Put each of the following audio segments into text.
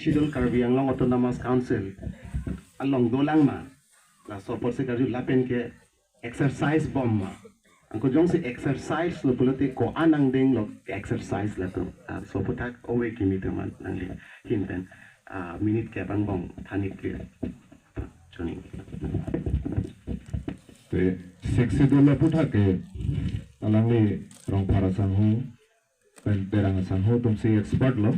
schedule Karbi Anglong Autonomous Council along dolang ma la so por se kaju lapen ke exercise bomb ma angko jong si exercise lo pulote ko anang ding lo exercise la to so putak owe kimi to man nangli hinten minute ke bang bong thanit ke choni te seksi dola putake alangli rong para sanghu pen terang sanghu tumsi expert lo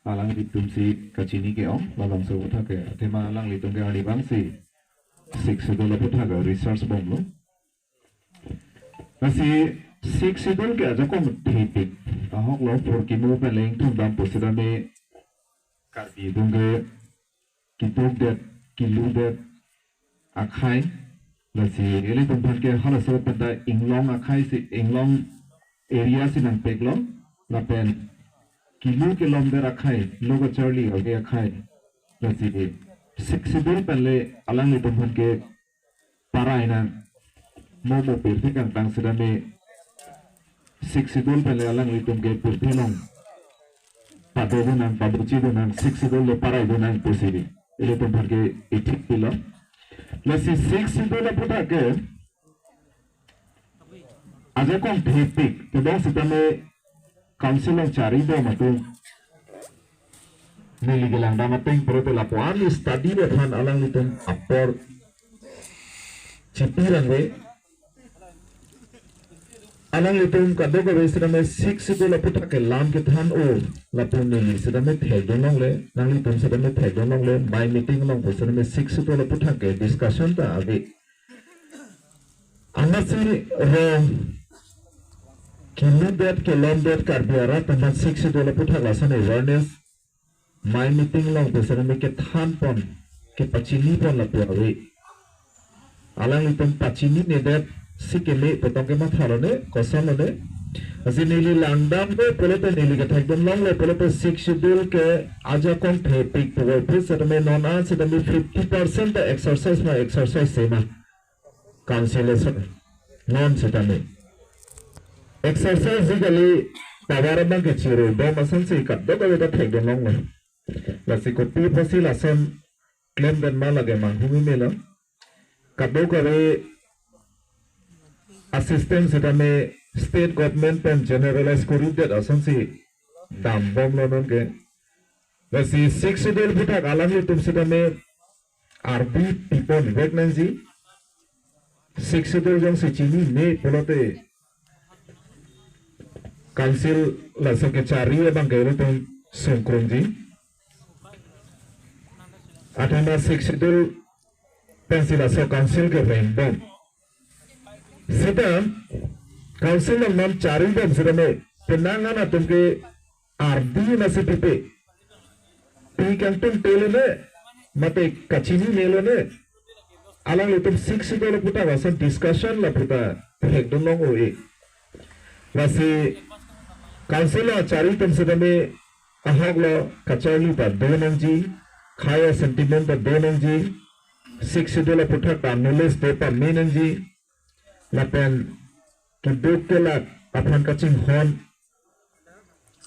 alang di tumsi kacini ke ong lalang so putake tema alang li tungke ani bangsi seksi dola putake research bom lo nasi seksi dol ke aja kong tipik ahok lo phurkimo peleng tum dam posidame karbi dungge kituk det kilu det akhai nasi ele tumpan ke hala so pada inglong akhai si inglong area si nang peklong lapen kilu ke lom der akhai logo charlie oge akhai nasi seksi dol pelle alang li tumpan ke paraina momo pirti kang tang sedame seksi dol pelle alang li tum ke pirti long padonan pabuci donan seksi dol le parai donan posiri ele tumpan ke etik pilo nasi seksi dol puta ke aja kong tipik kedong sedame council ang cari do matu nili gelang damateng prote lapuan study behan alang li tum apor cipiran we alang itum kado ka besra me seksi dol puta ke lam ke than o lapun ni sedame thedung le nang itum sedame thedung le by meeting long besra me seksi dol puta ke discussion ta age anasi ro kilu bet ke lam bet karbi arat ta seksi dol puta la san awareness my meeting long besra me ke than pon ke pachini pon la age alang itum pachini ne det sikeme potong ke matharone kosalone asinili landam be polote nili ke thakdom long le polote schedule ke aja kon thepik to phis satame non a satame 50% exercise ma exercise sema cancellation non satame exercise gali power bang ke chiro do masan se kat do ke thakdom long le la sikopi posila son claim den malage ma humi mela kado kare assistance setame state government pen generalize corrupted asansi dam bom lo non ke lasi 6 del buta galang tum setame arbi people pregnancy 6 del jong se chini ne polote council la so ke chari bang ke tum songkrongji atana 6 del pensila so council ke random Sita council ng nam charing bom sila me penangan atum ke ardi na si pipe pikang tum tele ne mate kachini melo ne alang itum 6 dolo puta wasan discussion la puta hekdom long oe wasi council la charing tum sila me ahog lo kachali pa donangji khaya sentiment pa donangji 6 dolo puta ta knowledge de pa menangji lapen kiduk ke lak aphan kaching hon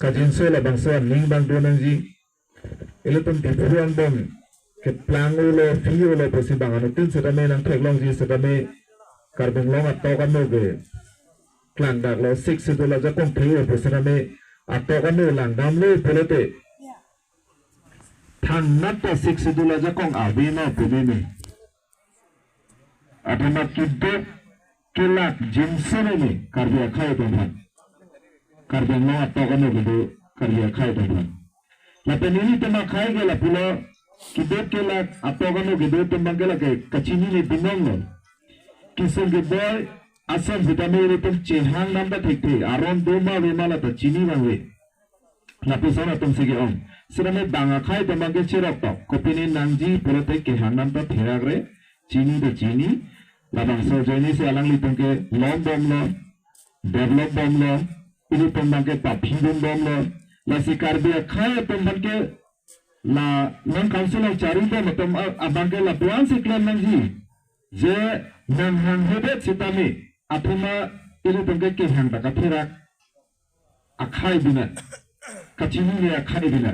kajin so la bangsa ning bang donangji eletum tipuan bom ke plang ulo fiu lo posi bang anutin sedame nang theklong ji sedame karbeng long atto kan no ge klang dak lo 6 dola ja kong fiu posi sedame atto kan no lang dam lo polote thang nat 6 dola ja kong abi no pudini atama kiduk kelak jinsene ni karbi akhai doban karbi no atogano gedo karbi akhai doban lapen ini tema khai gela pulo kidek kelak atogano gedo tembang gela ke kachini ni binong no kisel ge boy asam vitame ni tum chehang namba thikthi aron doma wemala ta chini bangwe lapen sona tum sige om sirame banga khai tembang ge chirok to kopini nangji pulote ke hanam ta theragre chini de chini labang so jeni se alang li tongke long bom lo develop bom lo ini tembang ke papindum bom lo la sikar be khaya tembang ke la non council chari to matam abang ke la puan se klan nangji je nang hang hebet sitami athuma ini tongke ke hang ta phirak akhai bina kachini ne akhai bina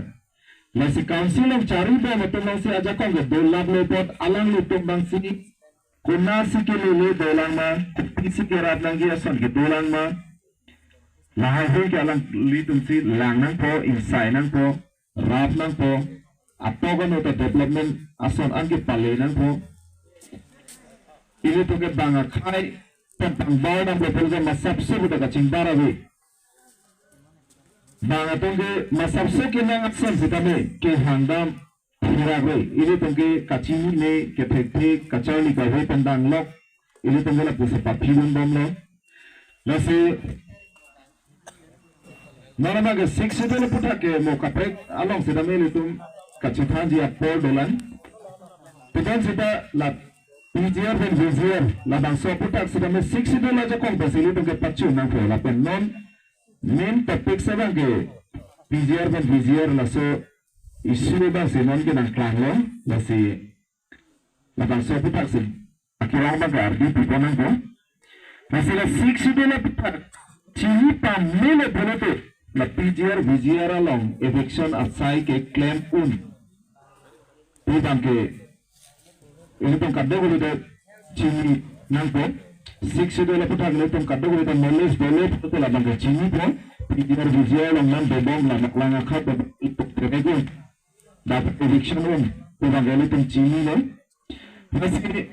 Nasi council ng cari ba matulong si aja ko ke dolab lepot alang lutung bang si kuna si kilili dolang ma pisi kerat nang dia son ke dolang ma lahahui ke alang litung si lang nang po insai nang po rap nang po ato kan uta development ason an ke pale nang po ini tu ke banga khai tentang bau nang betul ke masap suku tak kacing barawi banga tunggu masap suku nang ason si kami ke handam hirawe ini tunggu kacing ne ke pekte kacau ni kawe pendang lok ini tunggu la pusa papilun bom lo nasi Narama ke 6 dole puta ke mo kapek along si kami litum kacing thanji apor dolan Tukan sita la PGR dan VGR la bangsa putak sita me 6 dola aja kompes ini tuh ke pacu nang po la pen non main topik sabang ke PGR dan VGR la so isu le bang si non ke nang klang lo la si la bangsa putak si akirang bang ke ardi pipo nang po la si la 6 dola putak chini pa mele bonote la PGR VGR along eviction asai ke claim bang ke ini tuh kadang kita cini nampak 6 dolar putar ini tuh kadang kita malas dolar itu lah bangga cini pun di luar visual yang nam bebong lang akhat itu terkejut dapat eviction pun tuh bangga itu cini loh masih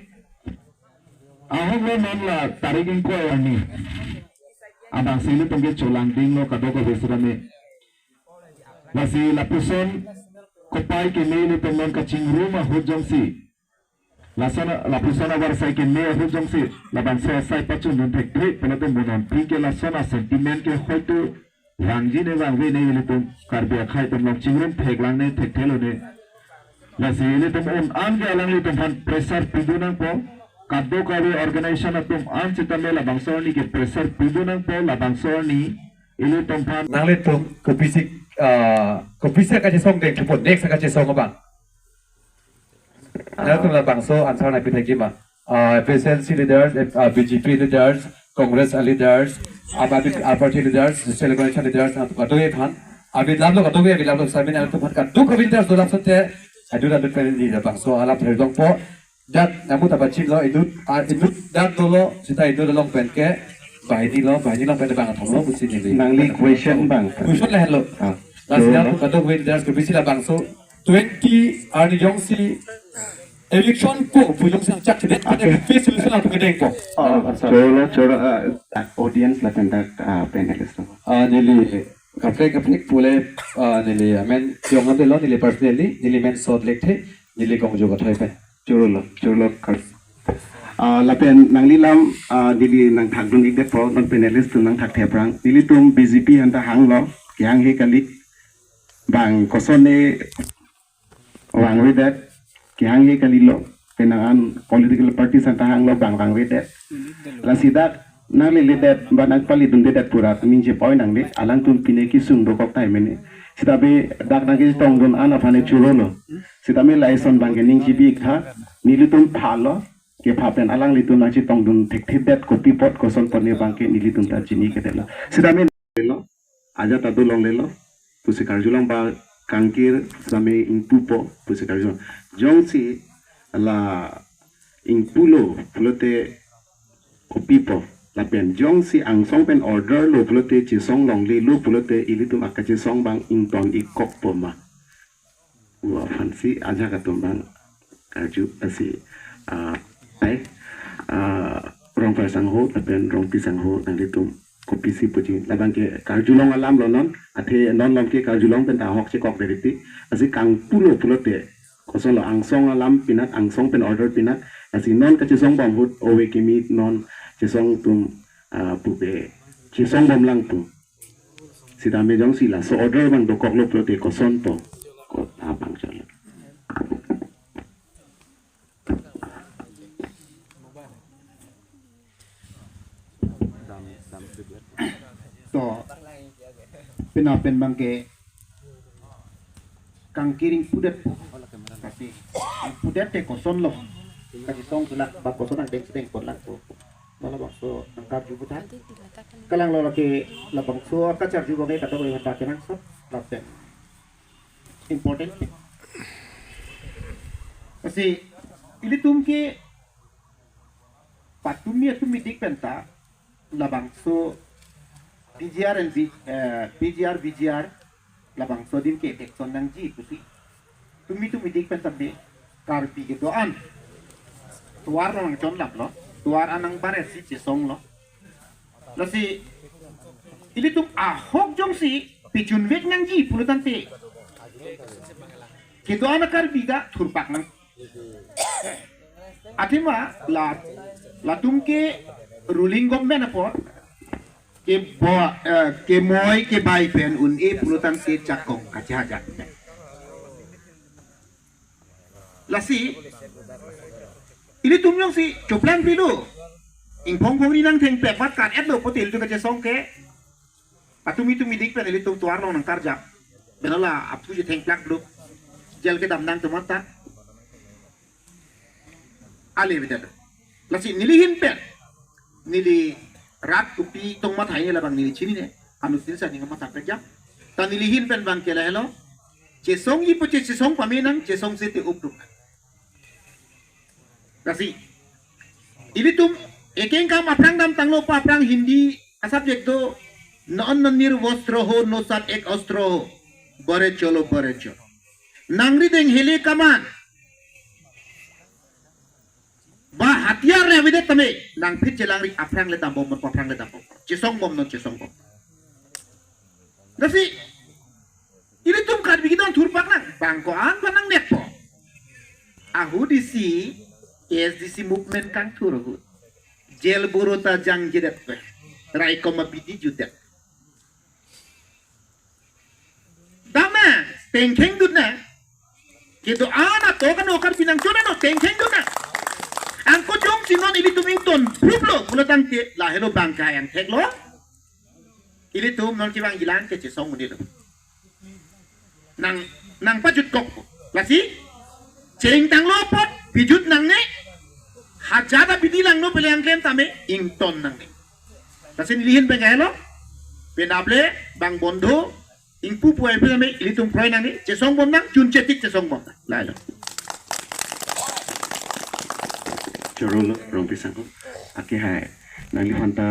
ahok lo nam lah tarikin kau arni abang sini tuh ke colang ding lo kadang kau besarnya masih lapisan kopai kene ini tuh non kacing rumah hujung si Lapisan awar saya kini hujung si laban saya pacu nuntek trik pelatih bukan pike lasana sentimen ke hoitu wangji ne wangwe ne ini tuh karbi akhai tuh nok cingrum peglang ne tek telo ne lasi ini tuh an ke alang itu kan pressure pidunang po kado kali organisasi tuh an citame labang soni ke pressure pidunang po labang soni ini tuh kan nang le tuh kepisik aja song deng cepot dek aja song abang Now to the bangso answer na pinagima. FSLC leaders, BGP leaders, Congress leaders, party leaders, state organization leaders, and Kadoe Pan. Abi lablo Kadoe, abi lablo Samin, and to Pan Kadu leaders do lapsote. I do not defend the bangso alap thedung po. That namuta bachin lo idut that dolo sita idut long penke. Bahini long penke bang thong lo kusin ini. Nangli question bang. Question lah henlo. Last Kadoe leaders kubisi la bangso 20 arni jongsi election po pujong sang cak cedet ada face solution atau gedeng po Coro audience lah tentang panelist nili kapre pule nili amen yung ande lo nili personally nili men sod lekte nili kong juga thai pen coro kar lapen nang lilam dili nang thakdung ikde po non panelist nang thak theprang dili tum BJP hanta hang lo yang he kalik bang kosone wang with that Kihang he kalilo penangan political parties ang tahang lo bang with that la sidak nang lili that banag pali dun that purat ningchepathe nang le alang tum pineki sung do kok time ne sitabe dak nagi tong dun ana phane churolo sitame laison bang ningchibi kha nilitum phalo ke phapen alang litun achi tong dun thik that copy pot koson pone bang ke nilitum ta chini ke dela sitame lo aja tadu long lelo pusi karjulang ba kangkir same impupo pusi karjulang jongsi la impulo flote kopipo la pen jongsi ang song pen order lo flote chi song long li lo flote ilitum akachi song bang ington ikok poma wa fansi aja katum bang karju asi rong pasang ho la pen rong pisang ho nang litum kopi si puji labang ke karjulong alam lonon ate non lom ke karjulong pen ta hok che kok deriti asi kang pulo flote kosolo angsong alam pinat angsong pen order pinat asi non ka chisong bom hut owe kimi non chisong tum pupe chisong bom lang tu sita me jong sila so order bang dokok lo prote koson to ko abang chalo to pen bangke kang kiring pudet kasi pudet te koson lo kasi song tulak ba koson ang deng pot lang po mala bakso ang karju putat kalang lo laki labang so ka charju go me kato ko hata kenang so lapen important thing. Kasi ilitum ke patumia tumidik penta labang so PGR and VGR labang so din ke tekson nang ji tusi tumidik penta be karbi ke doan tuar nang chon lap lo tuar anang bare si chisong lo lasi ilitum ahok jong si pichun wek nang ji pulutan te ke doan karbi ga thurpak nang atima la tumke ruling government apo ke moy ke bai pen un e pulutan ke chakong kachaja lasi ini tumyong si coplan pilu ing pong ni nang theng pek wat kan etlo potil tu ka song ke patumi dik pen ili tum tuar nang karja benala apu je theng plak lu jel ke dam nang tumata ale bidat lasi nilihin pen nili rat kupi tong mat hai la bang nili chini ne anu sin sa ninga mata kerja ta nilihin pen bang kela hello chesong yi poche chesong pamenang chesong se te upduk lasi ilitum ekeng kam aprang dam tanglo pa aprang hindi subject do non nir vostro ho no sat ek ostro ho bare cholo nangri deng hele kaman ba hatiar ne bidet tame nang phit jelangri aprang le tam bom aprang le tam bom chisong bom nasi ini tum kad bigidan thurpak nang bangko an banang nekpo ahu disi SDC movement kang thurhu jel burota jang jidet pe rai koma pidi judet dama tengkeng dudna gitu ana to kan okar pinang chona no tengkeng dudna angko jong sinon ili tumington puplo pulatan te lahero bangka yang teklo ili tum non kibang gilang ke cesong munir nang pajut kok lasi cering tang lopot pijut nang ne hajada bidilang no peleang klem tame ington nang ne lasi nilihin bengelo penable bang bondo ingpu puai peme ili tum proy nang ne cesong bom nang chun cetik cesong bom lalo Jorolo rompi sangko ake hai nang lihanta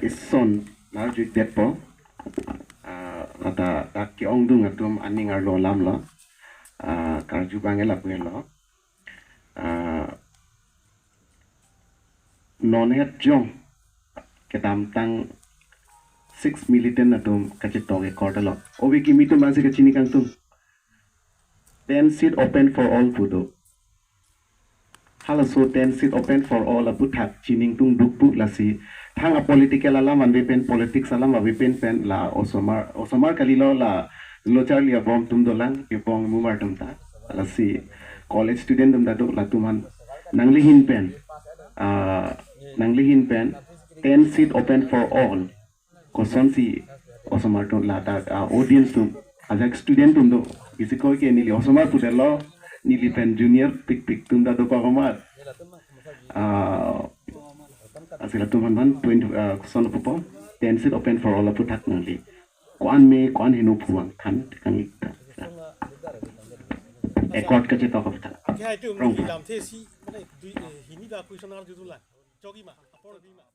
ison larju depo ata tak ke ongdung atum aning arlo lam lo karju bangela puelo nonet jong ketam tang 6 militan atum kacetong e kortalo obi kimitu manse ke chini kang tum 10 seat open for all pudo Halo so 10 seat open for all abutat chining tung dukpu lasi thang a political alam an wepen politics alam a wepen pen la osomar kalilo la lochar lia bom tum dolang ke bong mumar tum ta lasi college student tum dadu la tuman nangli hin pen 10 seat open for all koson si osomar tum la ta audience tum ajak student tum do isiko ke nili osomar pudelo nili pen junior pik tum dadu pagomat asila tuman 20 son popo 10 seat open for all aputak nangli kuan hinu puang kan kang ikta ekot ka cheta ka pita Kaya itu mesti dalam tesi, mana hini dah kuisonar jutulah, jogi mah, apa lagi mah.